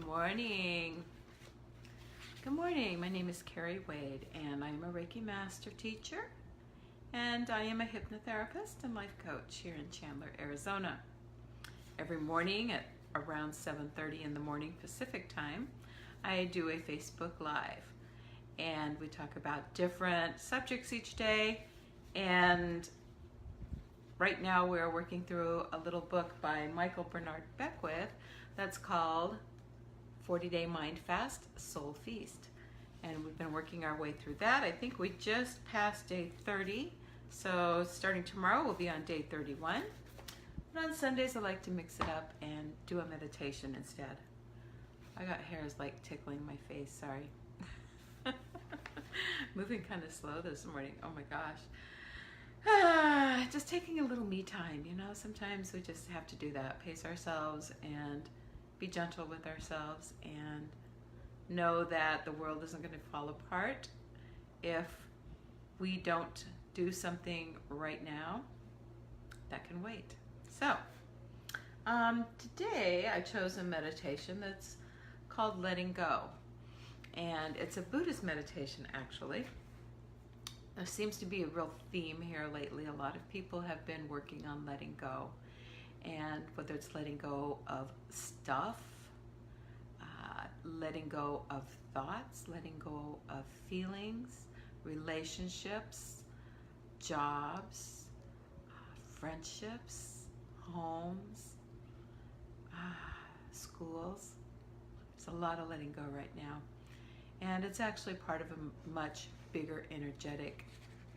morning. Good morning. My name is Kerri Wade, and I am a Reiki Master Teacher, and I am a hypnotherapist and life coach here in Chandler, Arizona. Every morning at around 7:30 in the morning Pacific time, I do a Facebook Live, and we talk about different subjects each day. And right now we're working through a little book by Michael Bernard Beckwith that's called 40-Day Mind Fast, Soul Feast. And we've been working our way through that. I think we just passed day 30. So starting tomorrow, we'll be on day 31. But on Sundays, I like to mix it up and do a meditation instead. I got hairs like tickling my face, sorry. Moving kind of slow this morning, oh my gosh. Just taking a little me time, you know, sometimes we just have to do that, pace ourselves and be gentle with ourselves and know that the world isn't going to fall apart if we don't do something right now that can wait. So, today I chose a meditation that's called Letting Go. And it's a Buddhist meditation, actually. There seems to be a real theme here lately. A lot of people have been working on letting go. And whether it's letting go of stuff, letting go of thoughts, letting go of feelings, relationships, jobs, friendships, homes, schools. There's a lot of letting go right now. And it's actually part of a much bigger energetic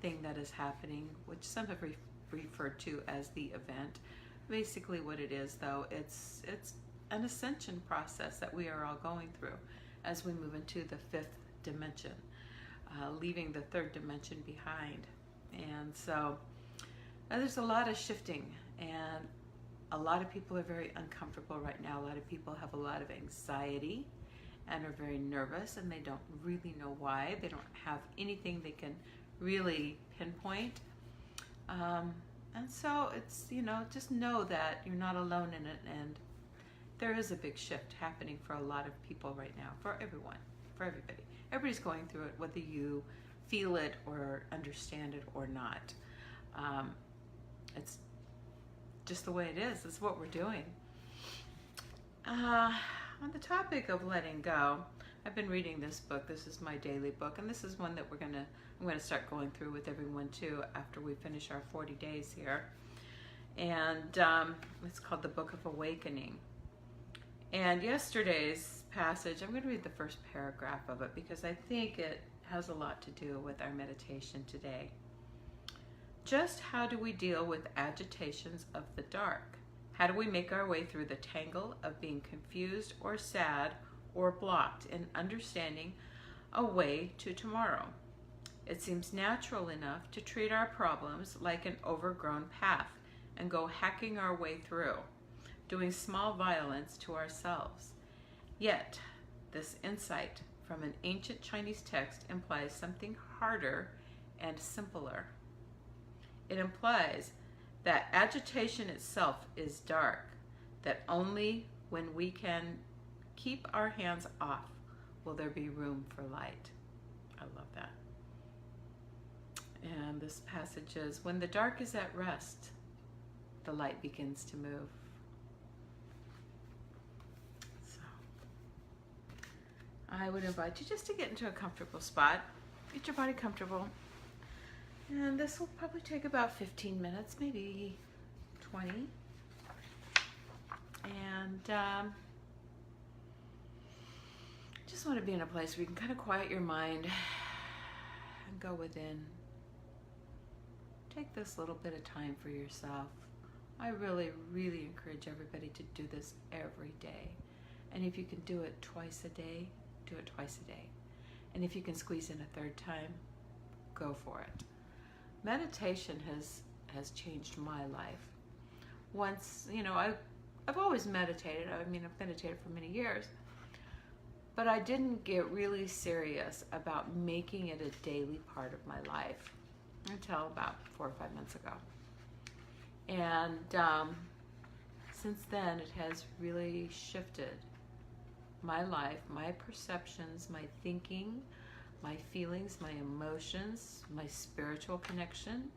thing that is happening, which some have referred to as the event. Basically what it is, though, it's an ascension process that we are all going through as we move into the fifth dimension, leaving the third dimension behind. And so there's a lot of shifting, and a lot of people are very uncomfortable right now. A lot of people have a lot of anxiety and are very nervous, and they don't really know why. They don't have anything they can really pinpoint. And so it's, you know, just know that you're not alone in it, and there is a big shift happening for a lot of people right now, for everyone, for everybody. Everybody's going through it, whether you feel it or understand it or not. It's just the way it is. It's what we're doing. On the topic of letting go, I've been reading this book. This is my daily book, and this is one that I'm going to start going through with everyone too after we finish our 40 days here. And it's called The Book of Awakening. And yesterday's passage, I'm going to read the first paragraph of it because I think it has a lot to do with our meditation today. Just how do we deal with agitations of the dark? How do we make our way through the tangle of being confused or sad or blocked in understanding a way to tomorrow? It seems natural enough to treat our problems like an overgrown path and go hacking our way through, doing small violence to ourselves. Yet, this insight from an ancient Chinese text implies something harder and simpler. It implies that agitation itself is dark, that only when we can keep our hands off will there be room for light. I love that. And this passage is, when the dark is at rest, the light begins to move. So, I would invite you just to get into a comfortable spot, get your body comfortable. And this will probably take about 15 minutes, maybe 20. And just want to be in a place where you can kind of quiet your mind and go within. Take this little bit of time for yourself. I really, really encourage everybody to do this every day. And if you can do it twice a day, do it twice a day. And if you can squeeze in a third time, go for it. Meditation has changed my life. Once, you know, I've always meditated. I mean, I've meditated for many years. But I didn't get really serious about making it a daily part of my life until about 4 or 5 months ago. And since then, it has really shifted my life, my perceptions, my thinking, my feelings, my emotions, my spiritual connection.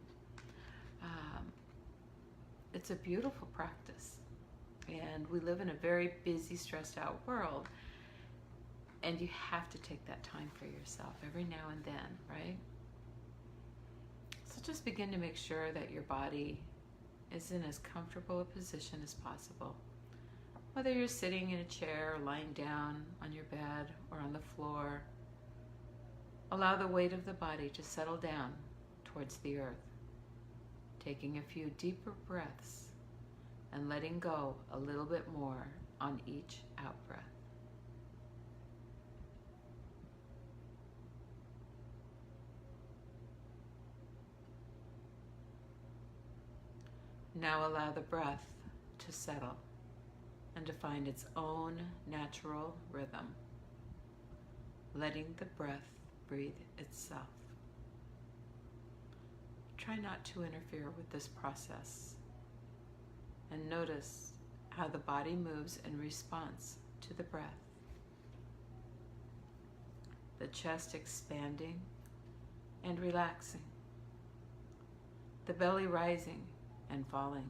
It's a beautiful practice. And we live in a very busy, stressed out world. And you have to take that time for yourself every now and then, right? So just begin to make sure that your body is in as comfortable a position as possible. Whether you're sitting in a chair or lying down on your bed or on the floor, allow the weight of the body to settle down towards the earth, taking a few deeper breaths and letting go a little bit more on each out-breath. Now allow the breath to settle and to find its own natural rhythm, letting the breath breathe itself. Try not to interfere with this process and notice how the body moves in response to the breath. The chest expanding and relaxing, the belly rising and falling.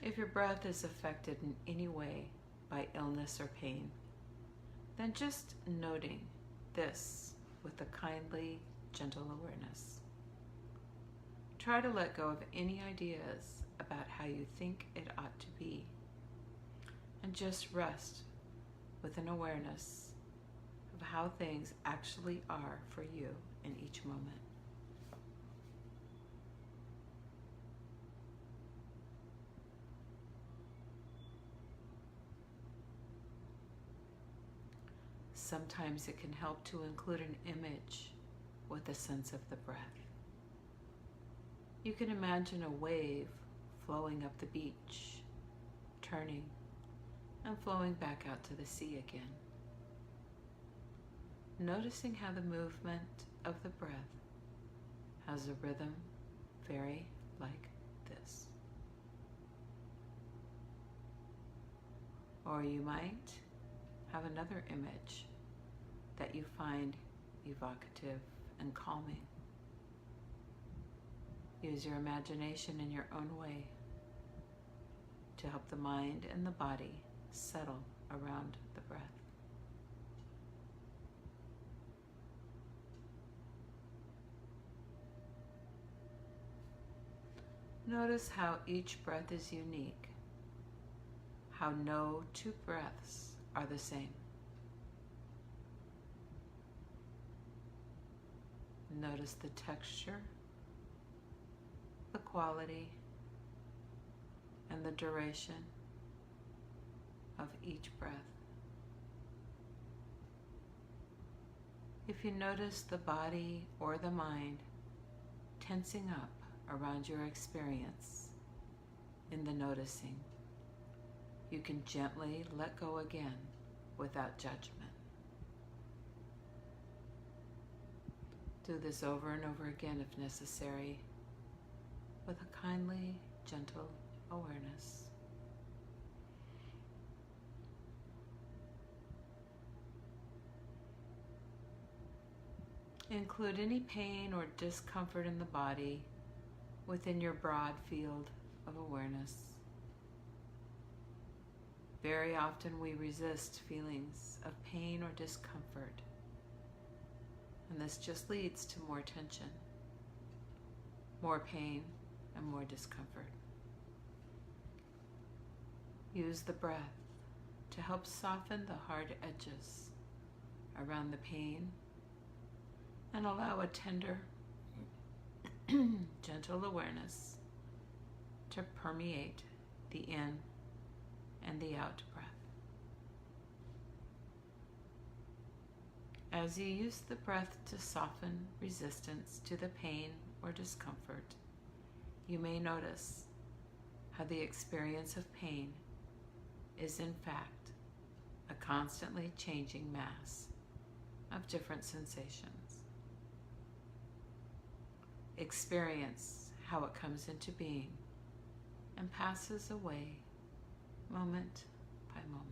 If your breath is affected in any way by illness or pain, then just noting this with a kindly, gentle awareness. Try to let go of any ideas about how you think it ought to be, and just rest with an awareness of how things actually are for you in each moment. Sometimes it can help to include an image with a sense of the breath. You can imagine a wave flowing up the beach, turning and flowing back out to the sea again. Noticing how the movement of the breath has a rhythm very like this. Or you might have another image that you find evocative and calming. Use your imagination in your own way to help the mind and the body settle around the breath. Notice how each breath is unique, how no two breaths are the same. Notice the texture, the quality, and the duration of each breath. If you notice the body or the mind tensing up around your experience in the noticing, you can gently let go again without judgment. Do this over and over again if necessary, with a kindly, gentle awareness. Include any pain or discomfort in the body within your broad field of awareness. Very often we resist feelings of pain or discomfort, and this just leads to more tension, more pain, and more discomfort. Use the breath to help soften the hard edges around the pain and allow a tender, gentle awareness to permeate the in and the out breath. As you use the breath to soften resistance to the pain or discomfort, you may notice how the experience of pain is in fact a constantly changing mass of different sensations. Experience how it comes into being and passes away moment by moment.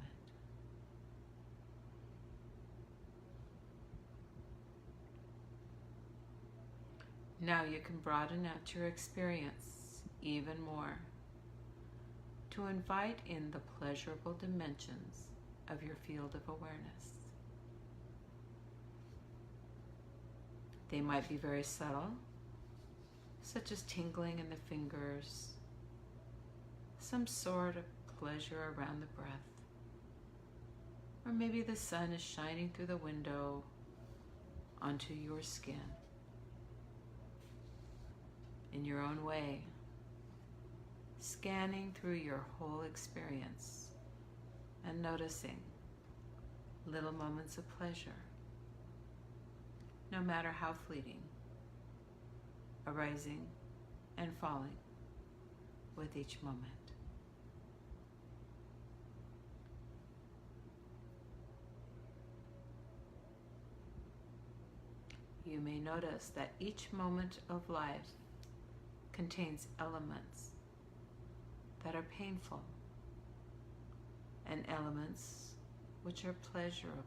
Now you can broaden out your experience even more to invite in the pleasurable dimensions of your field of awareness. They might be very subtle, such as tingling in the fingers, some sort of pleasure around the breath, or maybe the sun is shining through the window onto your skin. In your own way, scanning through your whole experience and noticing little moments of pleasure, no matter how fleeting, arising and falling with each moment. You may notice that each moment of life contains elements that are painful and elements which are pleasurable.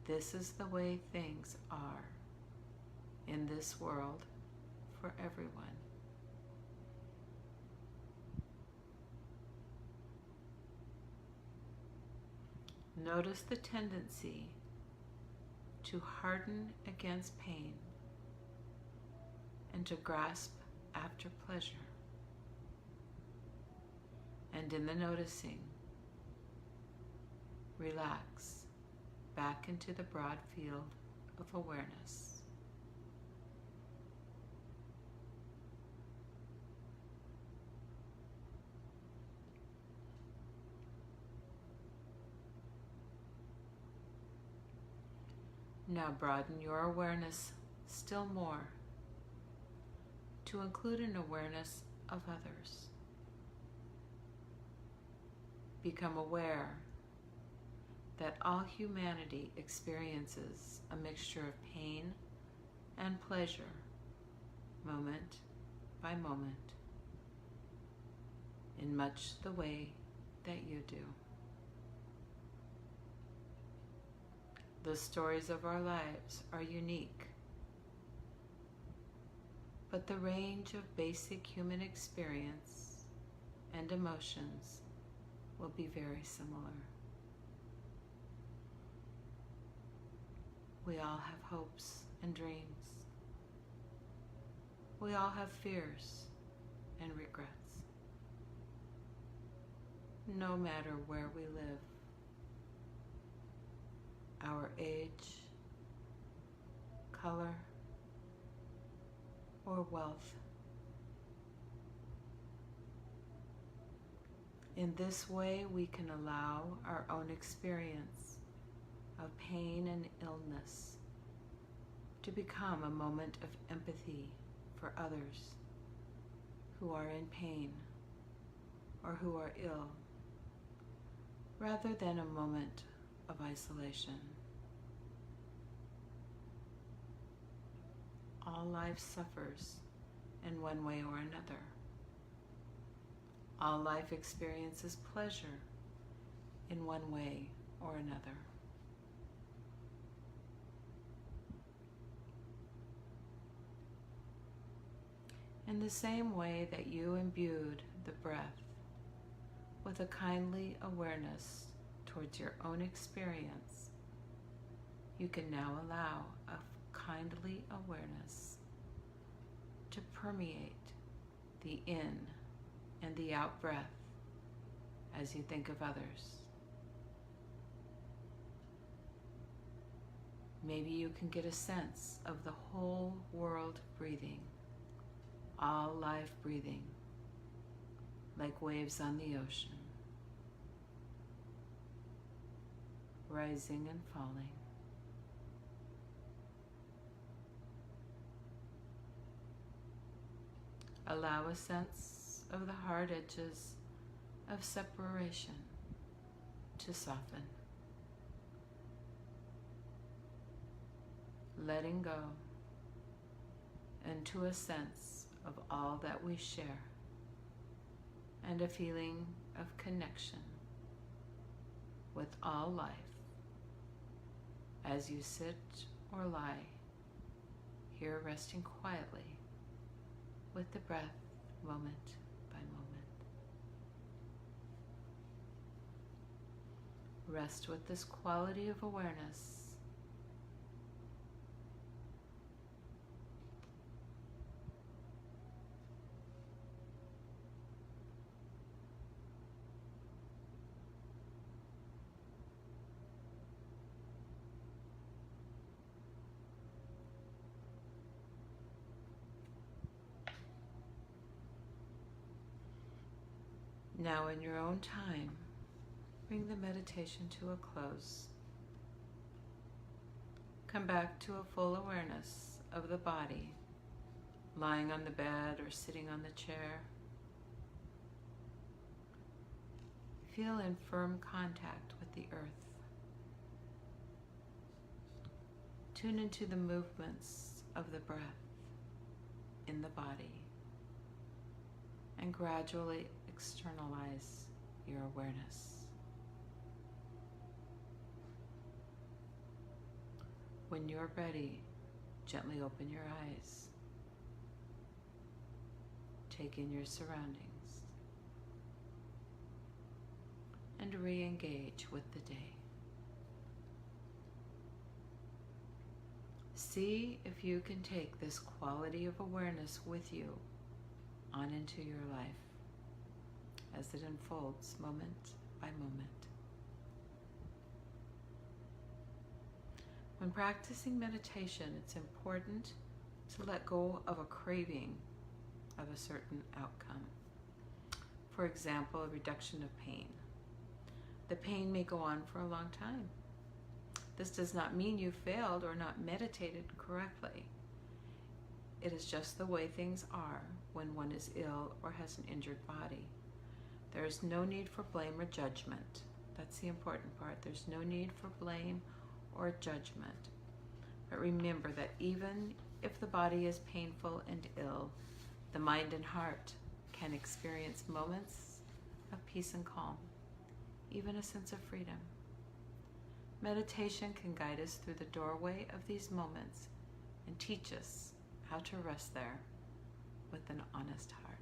This is the way things are in this world for everyone. Notice the tendency to harden against pain and to grasp after pleasure. And in the noticing, relax back into the broad field of awareness. Now broaden your awareness still more to include an awareness of others. Become aware that all humanity experiences a mixture of pain and pleasure, moment by moment, in much the way that you do. The stories of our lives are unique, but the range of basic human experience and emotions will be very similar. We all have hopes and dreams. We all have fears and regrets. No matter where we live, our age, color, or wealth. In this way, we can allow our own experience of pain and illness to become a moment of empathy for others who are in pain or who are ill, rather than a moment of isolation. All life suffers in one way or another. All life experiences pleasure in one way or another. In the same way that you imbued the breath with a kindly awareness towards your own experience, you can now allow a kindly awareness to permeate the in and the out breath as you think of others. Maybe you can get a sense of the whole world breathing, all life breathing, like waves on the ocean, rising and falling. Allow a sense of the hard edges of separation to soften. Letting go into a sense of all that we share, and a feeling of connection with all life as you sit or lie here, resting quietly with the breath moment by moment. Rest with this quality of awareness. Now, in your own time, bring the meditation to a close. Come back to a full awareness of the body, lying on the bed or sitting on the chair. Feel in firm contact with the earth. Tune into the movements of the breath in the body, and gradually externalize your awareness. When you're ready, gently open your eyes. Take in your surroundings and re-engage with the day. See if you can take this quality of awareness with you on into your life as it unfolds moment by moment. When practicing meditation, it's important to let go of a craving of a certain outcome. For example, a reduction of pain. The pain may go on for a long time. This does not mean you failed or not meditated correctly. It is just the way things are when one is ill or has an injured body. There is no need for blame or judgment. That's the important part. There's no need for blame or judgment. But remember that even if the body is painful and ill, the mind and heart can experience moments of peace and calm, even a sense of freedom. Meditation can guide us through the doorway of these moments and teach us how to rest there with an honest heart.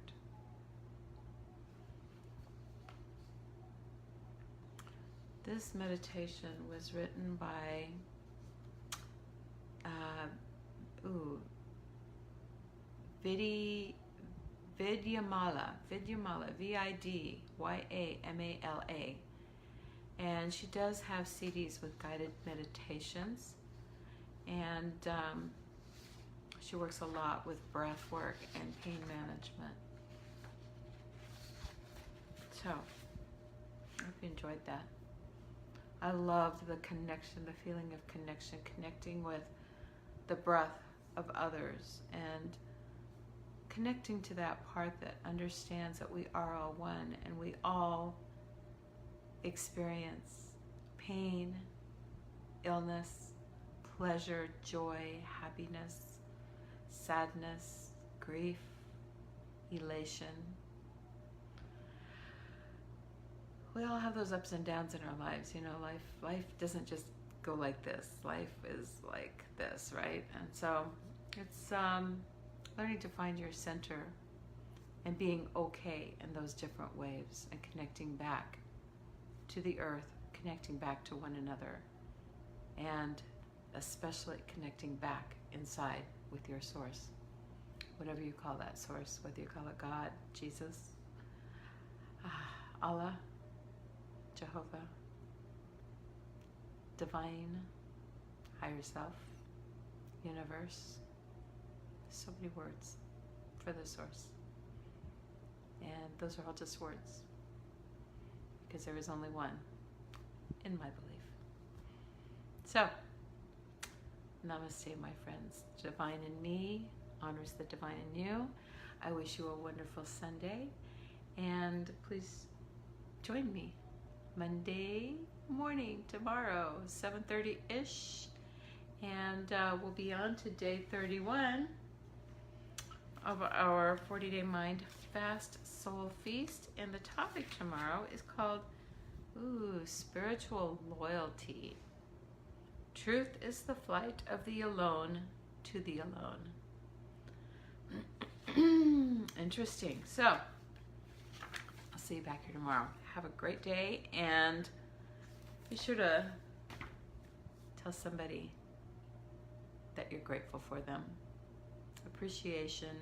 This meditation was written by Vidyamala, Vidyamala, and she does have CDs with guided meditations, and she works a lot with breath work and pain management. So, I hope you enjoyed that. I loved the connection, the feeling of connection, connecting with the breath of others and connecting to that part that understands that we are all one and we all experience pain, illness, pleasure, joy, happiness, sadness, grief, elation. We all have those ups and downs in our lives. You know, life doesn't just go like this. Life is like this, right? And so it's learning to find your center and being okay in those different waves and connecting back to the earth, connecting back to one another, and especially connecting back inside with your source, whatever you call that source, whether you call it God, Jesus, Allah, Jehovah, divine, higher self, universe. So many words for the source. And those are all just words, because there is only one, in my belief. So, namaste, my friends. Divine in me honors the divine in you. I wish you a wonderful Sunday, and please join me Monday morning, tomorrow, 7:30-ish, and we'll be on to day 31 of our 40-day Mind Fast Soul Feast. And the topic tomorrow is called Spiritual Loyalty. Truth is the flight of the alone to the alone. Interesting. So, I'll see you back here tomorrow. Have a great day, and be sure to tell somebody that you're grateful for them. Appreciation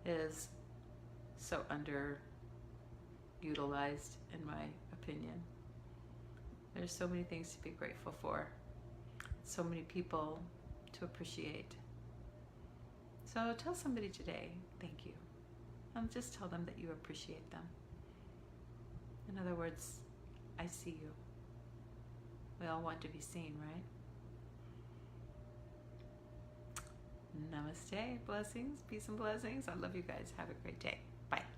is so underutilized, in my opinion. There's so many things to be grateful for, so many people to appreciate. So tell somebody today, thank you. And just tell them that you appreciate them. In other words, I see you. We all want to be seen, right? Namaste. Blessings, peace and blessings. I love you guys. Have a great day. Bye.